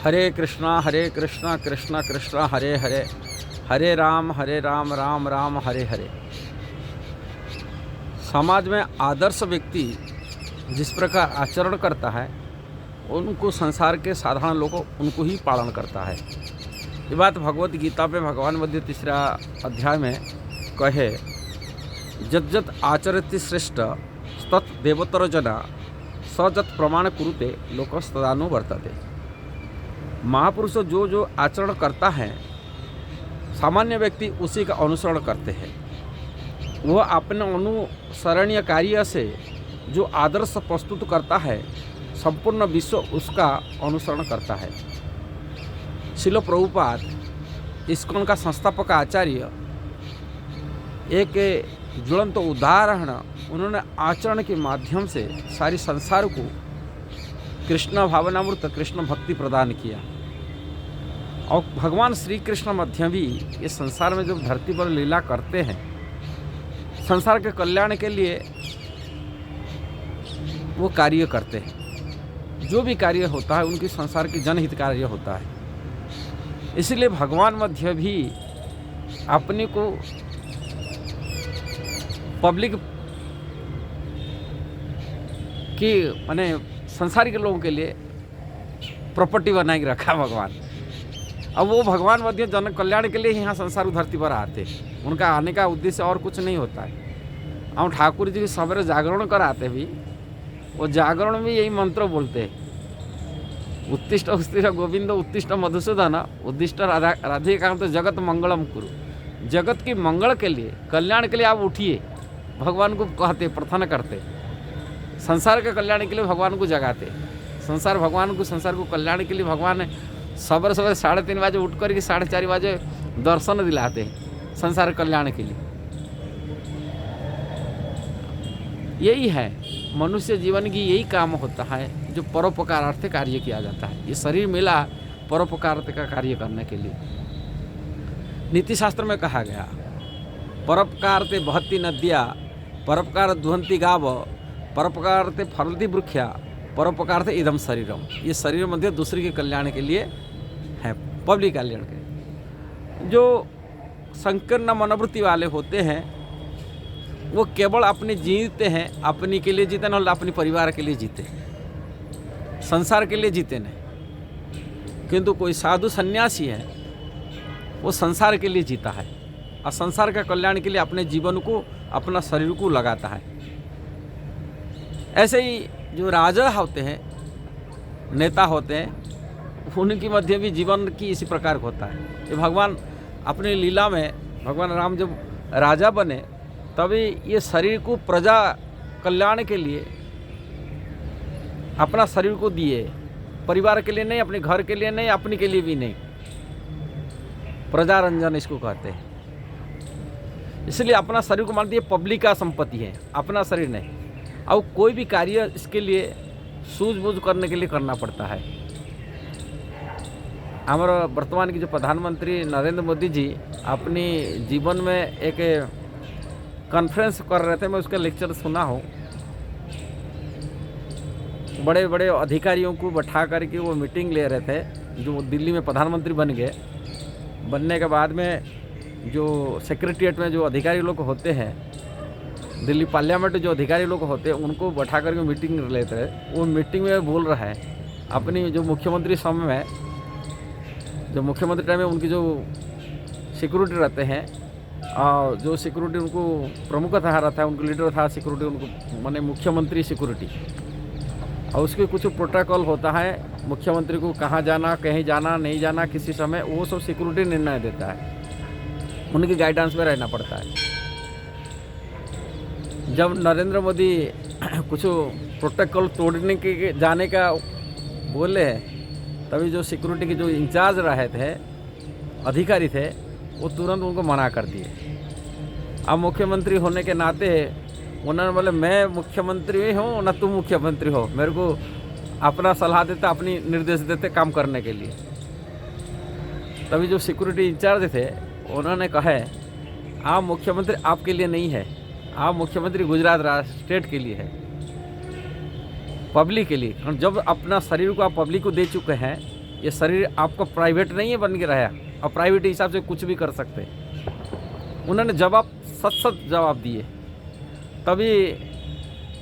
हरे कृष्णा कृष्णा कृष्णा हरे हरे, हरे राम राम राम हरे हरे। समाज में आदर्श व्यक्ति जिस प्रकार आचरण करता है उनको संसार के साधारण लोग उनको ही पालन करता है। ये बात भगवत गीता में भगवान मध्य 3 अध्याय में कहे, जत आचरति श्रेष्ठ तत् देवतर जना सजत प्रमाण कुरुते लोकस्तदानु वर्तते। महापुरुष जो जो आचरण करता है सामान्य व्यक्ति उसी का अनुसरण करते हैं। वह अपने अनुसरणीय कार्य से जो आदर्श प्रस्तुत करता है संपूर्ण विश्व उसका अनुसरण करता है। श्रील प्रभुपाद इस्कॉन का संस्थापक आचार्य एक ज्वलंत उदाहरण उन्होंने आचरण के माध्यम से सारी संसार को कृष्ण भावनामृत कृष्ण भक्ति प्रदान किया। और भगवान श्री कृष्ण मध्य भी ये संसार में जब धरती पर लीला करते हैं संसार के कल्याण के लिए वो कार्य करते हैं। जो भी कार्य होता है उनकी संसार की जनहित कार्य होता है। इसलिए भगवान मध्य भी अपने को पब्लिक की माने संसारिक लोगों के लिए प्रॉपर्टी बना के रखा भगवान। अब वो भगवान मध्य जन कल्याण के लिए यहाँ संसार धरती पर आते। उनका आने का उद्देश्य और कुछ नहीं होता है। हम ठाकुर जी सवेरे जागरण कराते भी, वो जागरण में यही मंत्र बोलते हैं, उत्तिष्ठ उत्तिष्ठ गोविंद उत्तिष्ठ मधुसूदन उद्दिष्ट राधिकांत जगत मंगलम कुरु। जगत की मंगल के लिए कल्याण के लिए आप उठिए, भगवान को कहते प्रार्थना करते। संसार के कल्याण के लिए भगवान को जगाते। संसार को कल्याण के लिए भगवान सवेरे 3:30 बजे उठ कर के 4:30 बजे दर्शन दिलाते हैं संसार कल्याण के लिए। यही है मनुष्य जीवन की, यही काम होता है जो परोपकारार्थ कार्य किया जाता है। ये शरीर मिला परोपकारार्थ का कार्य करने के लिए। नीति शास्त्र में कहा गया, परोपकारते बहती नद्या परोपकार दुहंती गाव परोपकारते फलती वृक्षा परोपकारते इदम शरीरम। ये शरीर मध्य दूसरे के कल्याण के लिए है, पब्लिक कल्याण के लिए। जो संकीर्ण मनोवृत्ति वाले होते हैं वो केवल अपने जीते हैं, अपनी के लिए जीते न अपने परिवार के लिए जीते, संसार के लिए जीते नहीं। किंतु कोई साधु सन्यासी है वो संसार के लिए जीता है और संसार का कल्याण के लिए अपने जीवन को अपना शरीर को लगाता है। ऐसे ही जो राजा होते हैं, नेता होते हैं, उनकी मध्य भी जीवन की इसी प्रकार होता है। ये भगवान अपनी लीला में भगवान राम जब राजा बने तभी ये शरीर को प्रजा कल्याण के लिए अपना शरीर को दिए, परिवार के लिए नहीं, अपने घर के लिए नहीं, अपने के लिए भी नहीं। प्रजारंजन इसको कहते हैं। इसलिए अपना शरीर को मान दिए पब्लिक का संपत्ति है, अपना शरीर नहीं। और कोई भी कार्य इसके लिए सूझबूझ करने के लिए करना पड़ता है। हमारा वर्तमान की जो प्रधानमंत्री नरेंद्र मोदी जी अपनी जीवन में एक कॉन्फ्रेंस कर रहे थे, मैं उसका लेक्चर सुना हूँ। बड़े बड़े अधिकारियों को बैठा करके वो मीटिंग ले रहे थे। जो दिल्ली में प्रधानमंत्री बन गए, बनने के बाद में जो सेक्रेटरीट में जो अधिकारी लोग होते हैं, दिल्ली पार्लियामेंट जो अधिकारी लोग होते हैं, उनको बैठा करके मीटिंग लेते हैं। वो मीटिंग में बोल रहा है अपनी जो मुख्यमंत्री समय में, जो मुख्यमंत्री टाइम में उनकी जो सिक्योरिटी रहते हैं और जो सिक्योरिटी उनको प्रमुख था रहता है, उनको लीडर था सिक्योरिटी, उनको माने मुख्यमंत्री सिक्योरिटी। और उसके कुछ प्रोटोकॉल होता है, मुख्यमंत्री को कहाँ जाना, कहीं जाना, नहीं जाना, किसी समय, वो सब सिक्योरिटी निर्णय देता है। उनकी गाइडेंस में रहना पड़ता है। जब नरेंद्र मोदी कुछ प्रोटोकॉल तोड़ने के जाने का बोले हैं, तभी जो सिक्योरिटी के जो इंचार्ज रहे थे, अधिकारी थे, वो तुरंत उनको मना कर दिए। अब मुख्यमंत्री होने के नाते उन्होंने बोले मैं मुख्यमंत्री हूँ ना तुम मुख्यमंत्री हो, मेरे को अपना सलाह देते, अपनी निर्देश देते काम करने के लिए। तभी जो सिक्योरिटी इंचार्ज थे उन्होंने कहा आप मुख्यमंत्री आपके लिए नहीं है, आप मुख्यमंत्री गुजरात स्टेट के लिए है, पब्लिक के लिए। जब अपना शरीर को आप पब्लिक को दे चुके हैं ये शरीर आपको प्राइवेट नहीं है बन के रहा, और प्राइवेट हिसाब से कुछ भी कर सकते। उन्होंने जवाब सच जवाब दिए, तभी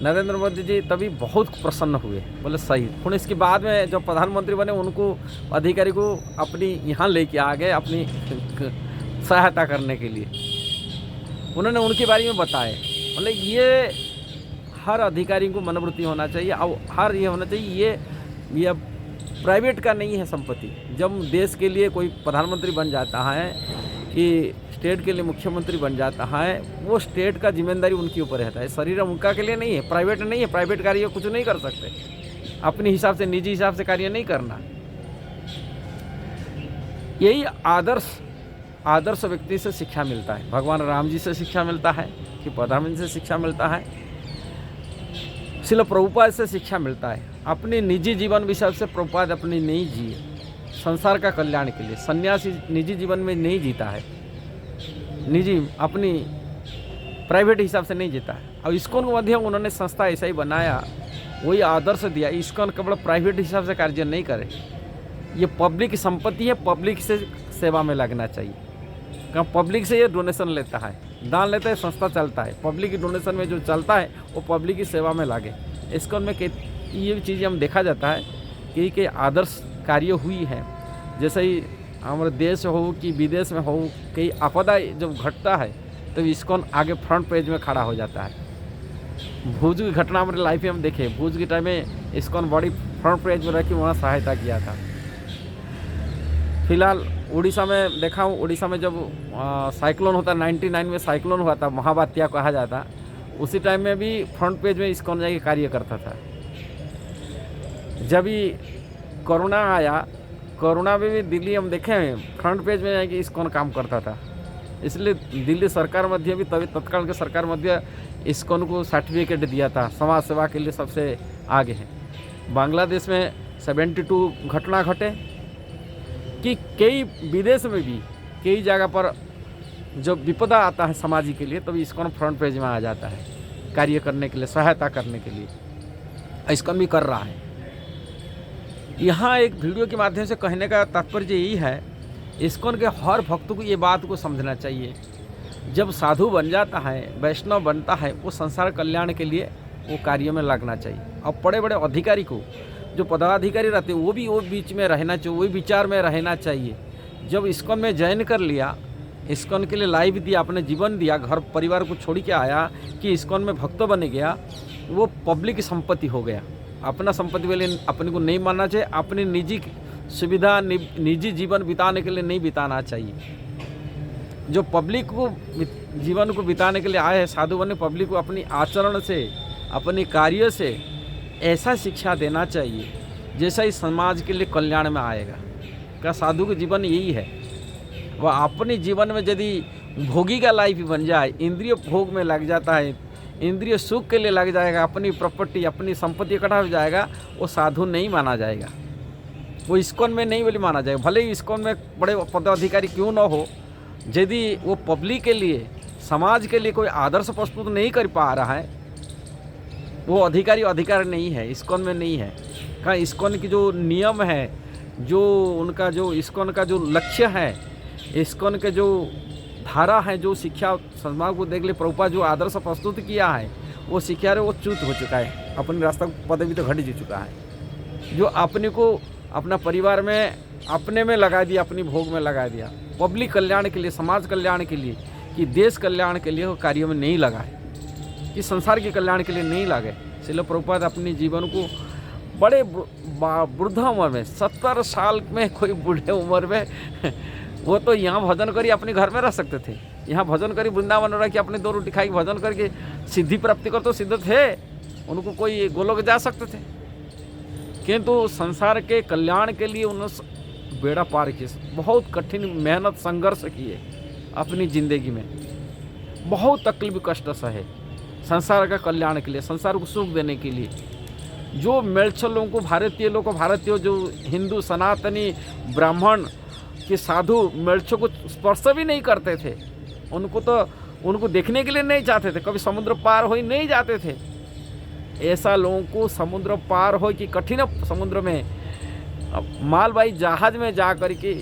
नरेंद्र मोदी जी तभी बहुत प्रसन्न हुए, बोले सही। फिर इसके बाद में जब प्रधानमंत्री बने उनको अधिकारी को अपनी यहाँ लेके आ गए अपनी सहायता करने के लिए। उन्होंने उनके बारे में बताए, बोले ये हर अधिकारी को मनोवृत्ति होना चाहिए और हर ये होना चाहिए ये प्राइवेट का नहीं है संपत्ति। जब देश के लिए कोई प्रधानमंत्री बन जाता है कि स्टेट के लिए मुख्यमंत्री बन जाता है, वो स्टेट का जिम्मेदारी उनके ऊपर रहता है, शरीर उनका के लिए नहीं है, प्राइवेट नहीं है। प्राइवेट कार्य कुछ नहीं कर सकते, अपने हिसाब से निजी हिसाब से कार्य नहीं करना। यही आदर्श व्यक्ति से शिक्षा मिलता है, भगवान राम जी से शिक्षा मिलता है, कि प्रधानमंत्री से शिक्षा मिलता है, श्रील प्रभुपाद से शिक्षा मिलता है। अपने निजी जीवन विषय से प्रभुपाद अपनी नहीं जिए संसार का कल्याण के लिए। सन्यासी निजी जीवन में नहीं जीता है, निजी अपनी प्राइवेट हिसाब से नहीं जीता है। और इस्कॉन के माध्यम उन्होंने संस्था ऐसा ही बनाया, वही आदर्श दिया। इस्कॉन केवल प्राइवेट हिसाब से कार्य नहीं करे, ये पब्लिक संपत्ति है, पब्लिक से सेवा में लगना चाहिए। क्या पब्लिक से ये डोनेशन लेता है, दान लेता है, संस्था चलता है, पब्लिक की डोनेशन में जो चलता है वो पब्लिक की सेवा में लागे। इस्कॉन में ये चीज़ें हम देखा जाता है कि आदर्श कार्य हुई है। जैसे ही हमारे देश हो कि विदेश में हो, कई आपदा जब घटता है तो इस्कॉन आगे फ्रंट पेज में खड़ा हो जाता है। भूज की घटना हमारे लाइफ में हम देखे, भूज के टाइम में इस्कॉन बड़ी फ्रंट पेज में रह के वहाँ सहायता किया था। फिलहाल उड़ीसा में देखा हूँ, उड़ीसा में जब साइक्लोन होता 99 में साइक्लोन हुआ था, महाबात्या कहा जाता, उसी टाइम में भी फ्रंट पेज में इस्कॉन जाके कार्य करता था। जब ही कोरोना आया, कोरोना में भी दिल्ली हम देखे हैं फ्रंट पेज में जाके इस्कॉन काम करता था। इसलिए दिल्ली सरकार मध्य भी तभी तत्काल के सरकार मध्य इस्कॉन को सर्टिफिकेट दिया था, समाज सेवा के लिए सबसे आगे है। बांग्लादेश में 72 घटना घटे कि कई विदेश में भी कई जगह पर जब विपदा आता है समाज के लिए, तभी इस्कॉन फ्रंट पेज में आ जाता है कार्य करने के लिए, सहायता करने के लिए। इस्कॉन भी कर रहा है। यहाँ एक वीडियो के माध्यम से कहने का तात्पर्य यही है, इस्कॉन के हर भक्त को ये बात को समझना चाहिए, जब साधु बन जाता है, वैष्णव बनता है, वो संसार कल्याण के लिए वो कार्य में लगना चाहिए। और बड़े बड़े अधिकारी को, जो पदाधिकारी रहते हैं, वो भी वो बीच में रहना चाहिए, वही विचार में रहना चाहिए। जब इस्कॉन में ज्वाइन कर लिया, इस्कॉन के लिए लाइफ दिया, अपने जीवन दिया, घर परिवार को छोड़ के आया कि इस्कॉन में भक्त बन गया, वो पब्लिक की संपत्ति हो गया। अपना संपत्ति वाले अपने को नहीं मानना चाहिए, अपनी निजी सुविधा निजी जीवन बिताने के लिए नहीं बिताना चाहिए। जो पब्लिक को जीवन को बिताने के लिए आए हैं साधु बने, पब्लिक को अपनी आचरण से, अपने कार्य से ऐसा शिक्षा देना चाहिए जैसा इस समाज के लिए कल्याण में आएगा। क्या साधु का जीवन यही है, वह अपने जीवन में यदि भोगी का लाइफ बन जाए, इंद्रिय भोग में लग जाता है, इंद्रिय सुख के लिए लग जाएगा, अपनी प्रॉपर्टी अपनी संपत्ति इकट्ठा हो जाएगा, वो साधु नहीं माना जाएगा, वो इस्कॉन में नहीं बोले माना जाएगा। भले ही इस्कॉन में बड़े पदाधिकारी क्यों ना हो, यदि वो पब्लिक के लिए, समाज के लिए कोई आदर्श प्रस्तुत नहीं कर पा रहा है, वो अधिकार नहीं है, इस्कॉन में नहीं है। कहाँ इस्कॉन की जो नियम है, जो उनका जो इस्कॉन का जो लक्ष्य है, इस्कॉन के जो धारा है, जो शिक्षा समाज को देख ले प्रभुपाद जो आदर्श प्रस्तुत किया है, वो शिक्षा वो च्युत हो चुका है, अपने रास्ता पदवी तो घट चुका है। जो अपने को अपना परिवार में अपने में लगा दिया, अपनी भोग में लगा दिया, पब्लिक कल्याण के लिए, समाज कल्याण के लिए, कि देश कल्याण के लिए वो कार्यों में नहीं लगा है, कि संसार के कल्याण के लिए नहीं लगे। श्रील प्रभुपाद अपने जीवन को बड़े वृद्ध उम्र में, 70 साल में, कोई बूढ़े उम्र में वो तो यहाँ भजन करी अपने घर में रह सकते थे, यहाँ भजन करी वृंदावन रह के अपने 2 रोटी खाई भजन करके सिद्धि प्राप्ति कर तो सिद्ध थे, उनको कोई गोलोक जा सकते थे। किंतु संसार के कल्याण के लिए उन्होंने बेड़ा पार किए, बहुत कठिन मेहनत संघर्ष किए अपनी ज़िंदगी में, बहुत तकलीफ कष्ट सहे संसार का कल्याण के लिए, संसार को सुख देने के लिए। जो मेलछल लोगों को, भारतीय लोगों को, भारतीय जो हिंदू सनातनी ब्राह्मण के साधु मेलछों को स्पर्श भी नहीं करते थे, उनको देखने के लिए नहीं चाहते थे, कभी समुद्र पार हो ही नहीं जाते थे। ऐसा लोगों को समुद्र पार हो कि कठिन समुद्र में अब मालवाही जहाज में जा कर के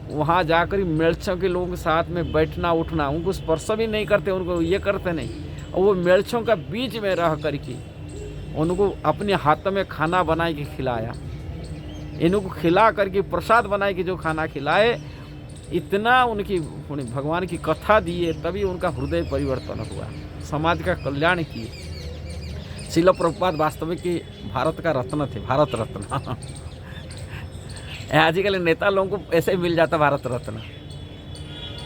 वहाँ जा कर मेलछों के लोगों के साथ में बैठना उठना, उनको स्पर्श भी नहीं करते, उनको ये करते नहीं, और वो मेलछों का बीच में रह कर के उनको अपने हाथ में खाना बना के खिलाया, इनको खिला करके प्रसाद बनाए के जो खाना खिलाए, इतना उनकी भगवान की कथा दिए, तभी उनका हृदय परिवर्तन हुआ, समाज का कल्याण किए। श्रील प्रभुपाद वास्तव में कि भारत का रत्न थे, भारत रत्न। आजकल नेता लोगों को ऐसे ही मिल जाता भारत रत्न।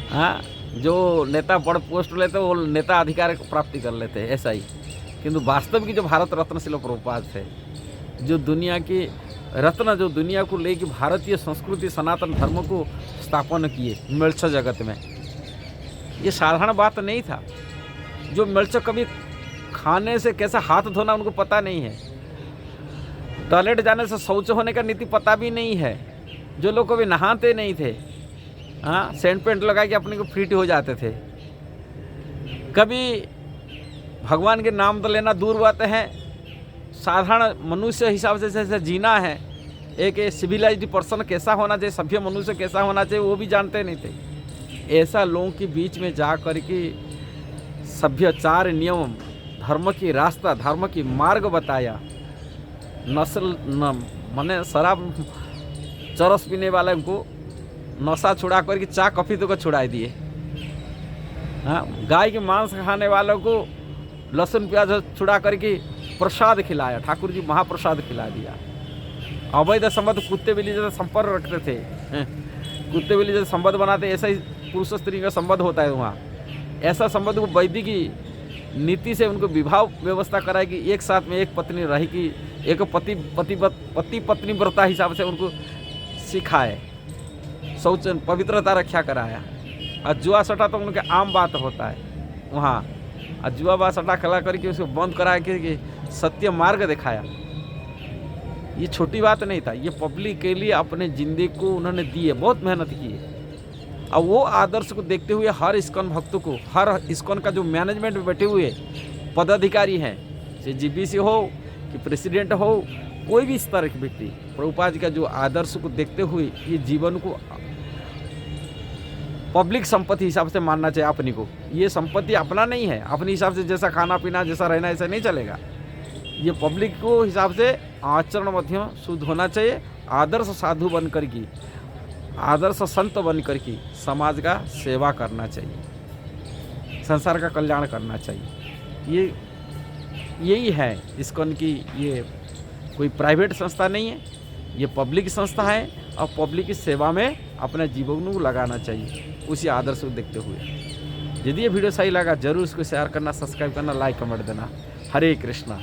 हाँ, जो नेता बड़ पोस्ट लेते वो नेता अधिकार प्राप्ति कर लेते हैं, ऐसा ही। किंतु वास्तव की जो भारत रत्न श्रील प्रभुपाद थे, जो दुनिया के रत्न, जो दुनिया को लेके भारतीय संस्कृति सनातन धर्म को स्थापन किए मेलछ जगत में, ये साधारण बात नहीं था। जो मेलछ कभी खाने से कैसा हाथ धोना उनको पता नहीं है, टॉयलेट जाने से शौच होने का नीति पता भी नहीं है, जो लोग कभी नहाते नहीं थे, हाँ, सेंट पेंट लगा के अपने को फिट हो जाते थे, कभी भगवान के नाम तो लेना दूर बात है, साधारण मनुष्य हिसाब से जैसे जीना है, एक सिविलाइज्ड पर्सन कैसा होना चाहिए, सभ्य मनुष्य कैसा होना चाहिए, वो भी जानते नहीं थे। ऐसा लोगों के बीच में जा कर के सभ्याचार नियम, धर्म की रास्ता, धर्म की मार्ग बताया। नस्ल माने शराब चरस पीने वाले को नशा छुड़ा करके चाय कॉफ़ी तो को छुड़ा दिए। हाँ, गाय के मांस खाने वालों को लहसुन प्याज छुड़ा करके प्रसाद खिलाया, ठाकुर जी महाप्रसाद खिला दिया। अवैध संबंध कुत्ते बिल्ली जैसे संपर्क रखते थे, कुत्ते बिल्ली जैसे संबंध बनाते, ऐसा ही पुरुष स्त्री का संबंध होता है वहाँ। ऐसा संबंध को वैदिक नीति से उनको विवाह व्यवस्था कराई कि एक साथ में एक पत्नी रहेगी, एक पति पत्नी व्रता हिसाब से उनको सिखाए, शौच पवित्रता रक्षा कराया। और जुआ सटा तो उनके आम बात होता है वहाँ, और जुआ बा सटा खिला करके उसको बंद करा के सत्य मार्ग दिखाया। ये छोटी बात नहीं था, ये पब्लिक के लिए अपने जिंदगी को उन्होंने दिए, बहुत मेहनत की है। और वो आदर्श को देखते हुए हर इस्कॉन भक्तों को, हर इस्कॉन का जो मैनेजमेंट में बैठे हुए पदाधिकारी हैं, चाहे जीबीसी हो कि प्रेसिडेंट हो, कोई भी इस तरह के व्यक्ति प्रभुपाद जी का जो आदर्श को देखते हुए ये जीवन को पब्लिक संपत्ति हिसाब से मानना चाहिए अपनी को। ये संपत्ति अपना नहीं है, अपने हिसाब से जैसा खाना पीना जैसा रहना ऐसा नहीं चलेगा। ये पब्लिक को हिसाब से आचरण मध्य शुद्ध होना चाहिए। आदर्श साधु बन कर की, आदर्श संत बन कर की समाज का सेवा करना चाहिए, संसार का कल्याण करना चाहिए। यही है इस्कॉन की। ये कोई प्राइवेट संस्था नहीं है, ये पब्लिक संस्था है, और पब्लिक की सेवा में अपने जीवन को लगाना चाहिए उसी आदर्श को देखते हुए। यदि ये वीडियो सही लगा जरूर इसको शेयर करना, सब्सक्राइब करना, लाइक कमेंट देना। हरे कृष्णा।